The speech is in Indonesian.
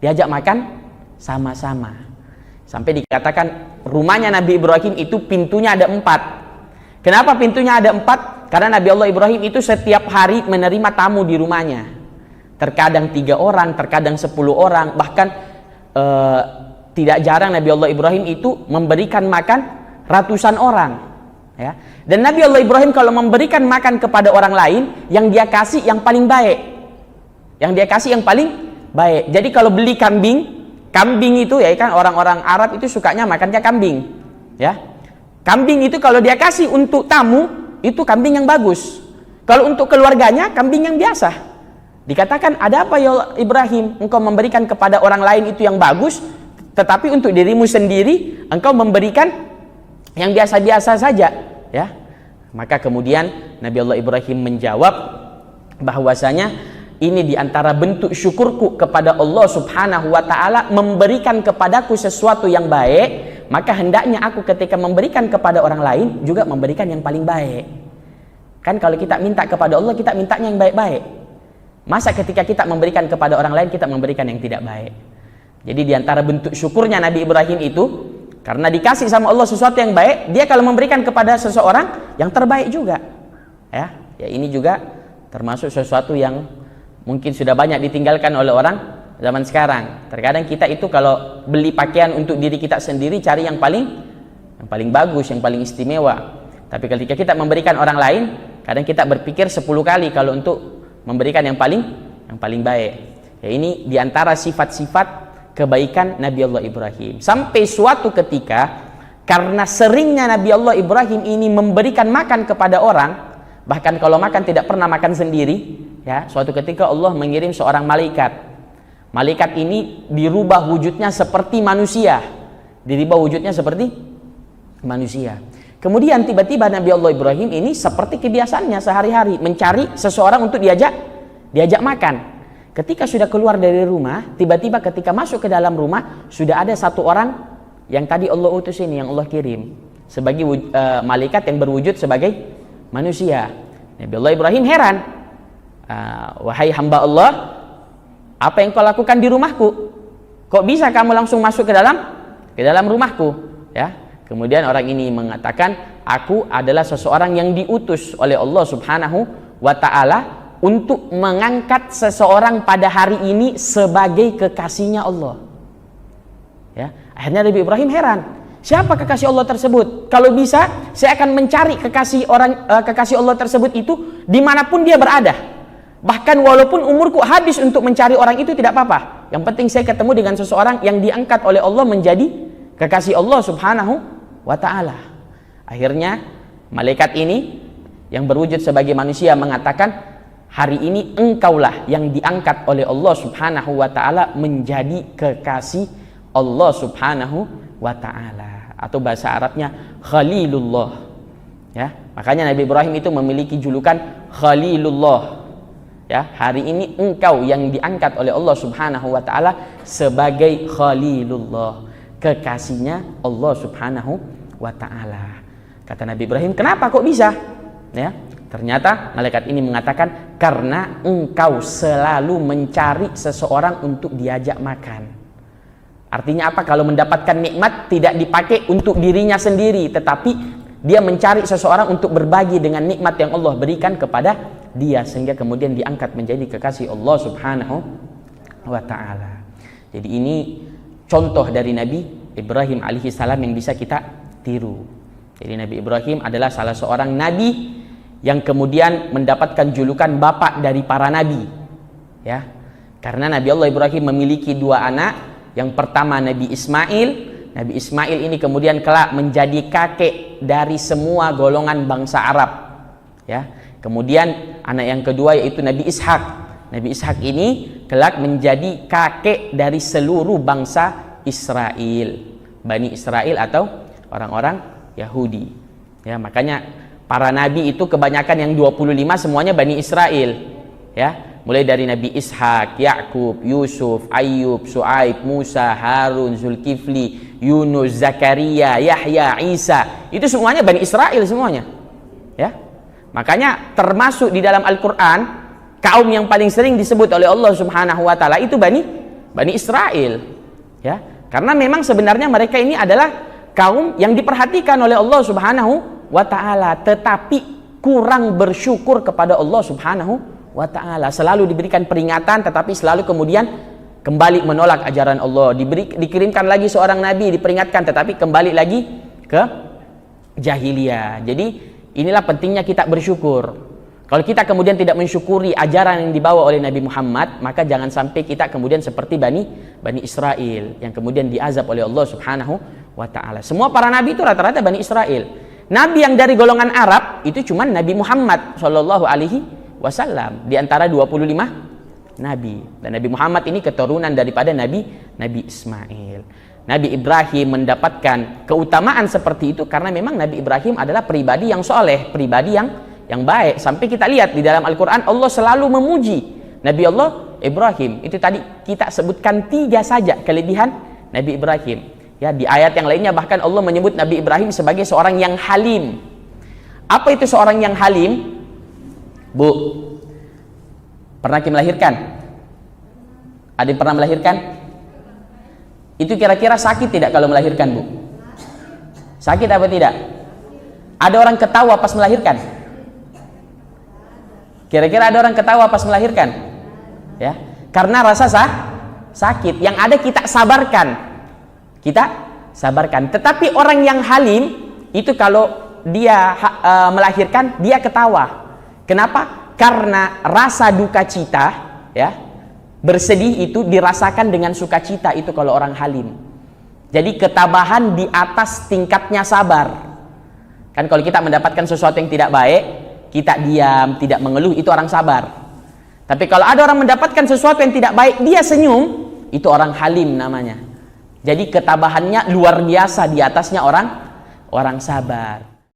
diajak makan sama-sama. Sampai dikatakan rumahnya Nabi Ibrahim itu pintunya ada 4. Kenapa pintunya ada 4? Karena Nabi Allah Ibrahim itu setiap hari menerima tamu di rumahnya. Terkadang 3 orang, terkadang 10 orang, bahkan tidak jarang Nabi Allah Ibrahim itu memberikan makan ratusan orang, ya. Dan Nabi Allah Ibrahim kalau memberikan makan kepada orang lain, yang dia kasih yang paling baik, jadi kalau beli kambing itu, ya kan, orang-orang Arab itu sukanya makannya kambing, ya. Kambing itu kalau dia kasih untuk tamu, itu kambing yang bagus. Kalau untuk keluarganya, kambing yang biasa. Dikatakan, ada apa ya Ibrahim, engkau memberikan kepada orang lain itu yang bagus, tetapi untuk dirimu sendiri engkau memberikan yang biasa-biasa saja, ya. Maka kemudian Nabi Allah Ibrahim menjawab bahwasanya ini diantara bentuk syukurku kepada Allah Subhanahu wa ta'ala, memberikan kepadaku sesuatu yang baik, maka hendaknya aku ketika memberikan kepada orang lain juga memberikan yang paling baik. Kan kalau kita minta kepada Allah, kita mintanya yang baik-baik. Masa ketika kita memberikan kepada orang lain, kita memberikan yang tidak baik? Jadi diantara bentuk syukurnya Nabi Ibrahim itu, karena dikasih sama Allah sesuatu yang baik, dia kalau memberikan kepada seseorang yang terbaik juga, ya ini juga termasuk sesuatu yang mungkin sudah banyak ditinggalkan oleh orang zaman sekarang. Terkadang kita itu kalau beli pakaian untuk diri kita sendiri, cari yang paling bagus, yang paling istimewa. Tapi ketika kita memberikan orang lain, kadang kita berpikir 10 kali kalau untuk memberikan yang paling baik. Ya, ini diantara sifat-sifat kebaikan Nabi Allah Ibrahim. Sampai suatu ketika, karena seringnya Nabi Allah Ibrahim ini memberikan makan kepada orang, bahkan kalau makan tidak pernah makan sendiri, ya, suatu ketika Allah mengirim seorang malaikat. Malaikat ini dirubah wujudnya seperti manusia. Kemudian tiba-tiba Nabi Allah Ibrahim ini seperti kebiasaannya sehari-hari mencari seseorang untuk diajak makan. Ketika sudah keluar dari rumah, tiba-tiba ketika masuk ke dalam rumah, sudah ada satu orang yang tadi Allah utus ini, yang Allah kirim sebagai malaikat yang berwujud sebagai manusia. Nabi Allah Ibrahim heran, wahai hamba Allah, apa yang kau lakukan di rumahku? Kok bisa kamu langsung masuk ke dalam rumahku? Ya. Kemudian orang ini mengatakan, aku adalah seseorang yang diutus oleh Allah Subhanahu wa ta'ala untuk mengangkat seseorang pada hari ini sebagai kekasihnya Allah. Ya, akhirnya Nabi Ibrahim heran, siapa kekasih Allah tersebut? Kalau bisa, saya akan mencari kekasih Allah tersebut itu dimanapun dia berada. Bahkan walaupun umurku habis untuk mencari orang itu, tidak apa-apa. Yang penting saya ketemu dengan seseorang yang diangkat oleh Allah menjadi kekasih Allah Subhanahu wa ta'ala. Akhirnya malaikat ini yang berwujud sebagai manusia mengatakan, hari ini engkaulah yang diangkat oleh Allah Subhanahu wa ta'ala menjadi kekasih Allah Subhanahu wa ta'ala, atau bahasa Arabnya Khalilullah. Ya, makanya Nabi Ibrahim itu memiliki julukan Khalilullah. Ya, hari ini engkau yang diangkat oleh Allah Subhanahu wa ta'ala sebagai Khalilullah, kekasihnya Allah Subhanahu wa ta'ala. Kata Nabi Ibrahim, kenapa kok bisa? Ya, ternyata malaikat ini mengatakan, karena engkau selalu mencari seseorang untuk diajak makan. Artinya apa? Kalau mendapatkan nikmat tidak dipakai untuk dirinya sendiri, tetapi dia mencari seseorang untuk berbagi dengan nikmat yang Allah berikan kepada dia, sehingga kemudian diangkat menjadi kekasih Allah Subhanahu wa ta'ala. Jadi ini contoh dari Nabi Ibrahim alaihissalam yang bisa kita tiru. Jadi Nabi Ibrahim adalah salah seorang nabi yang kemudian mendapatkan julukan bapak dari para nabi, ya, karena Nabi Allah Ibrahim memiliki 2 anak. Yang pertama Nabi Ismail. Nabi Ismail ini kemudian kelak menjadi kakek dari semua golongan bangsa Arab, ya. Kemudian anak yang kedua yaitu Nabi Ishak. Nabi Ishak ini kelak menjadi kakek dari seluruh bangsa Israel, Bani Israel atau orang-orang Yahudi, ya. Makanya para nabi itu kebanyakan yang 25 semuanya Bani Israel, ya. Mulai dari Nabi Ishak, Yakub, Yusuf, Ayub, Su'aib, Musa, Harun, Zulkifli, Yunus, Zakaria, Yahya, Isa. Itu semuanya Bani Israel semuanya, ya. Makanya termasuk di dalam Al-Quran, kaum yang paling sering disebut oleh Allah Subhanahu wa ta'ala itu Bani Bani Israel, ya. Karena memang sebenarnya mereka ini adalah kaum yang diperhatikan oleh Allah Subhanahu wa taala, tetapi kurang bersyukur kepada Allah Subhanahu wa taala. Selalu diberikan peringatan tetapi selalu kemudian kembali menolak ajaran Allah. Dikirimkan lagi seorang nabi, diperingatkan tetapi kembali lagi ke jahiliyah. Jadi inilah pentingnya kita bersyukur. Kalau kita kemudian tidak mensyukuri ajaran yang dibawa oleh Nabi Muhammad, maka jangan sampai kita kemudian seperti Bani Israel yang kemudian diazab oleh Allah Subhanahu wa taala. Semua para nabi itu rata-rata Bani Israel. Nabi yang dari golongan Arab itu cuma Nabi Muhammad sallallahu alaihi wasallam di antara 25 nabi. Dan Nabi Muhammad ini keturunan daripada Nabi Ismail. Nabi Ibrahim mendapatkan keutamaan seperti itu karena memang Nabi Ibrahim adalah pribadi yang soleh, pribadi yang baik. Sampai kita lihat di dalam Al-Quran Allah selalu memuji Nabi Allah Ibrahim. Itu tadi kita sebutkan 3 saja kelebihan Nabi Ibrahim. Ya, di ayat yang lainnya bahkan Allah menyebut Nabi Ibrahim sebagai seorang yang halim. Apa itu seorang yang halim? Bu, pernah melahirkan? Ada yang pernah melahirkan? Itu kira-kira sakit tidak kalau melahirkan, Bu? Sakit apa tidak? Ada orang ketawa pas melahirkan? Kira-kira ada orang ketawa pas melahirkan? Ya, karena rasa sakit. Yang ada kita sabarkan. Kita sabarkan. Tetapi orang yang halim itu kalau dia melahirkan dia ketawa. Kenapa? Karena rasa duka cita, ya, bersedih itu dirasakan dengan sukacita itu kalau orang halim. Jadi ketabahan di atas tingkatnya sabar. Kan kalau kita mendapatkan sesuatu yang tidak baik, kita diam, tidak mengeluh, itu orang sabar. Tapi kalau ada orang mendapatkan sesuatu yang tidak baik, dia senyum, itu orang halim namanya. Jadi ketabahannya luar biasa di atasnya orang sabar.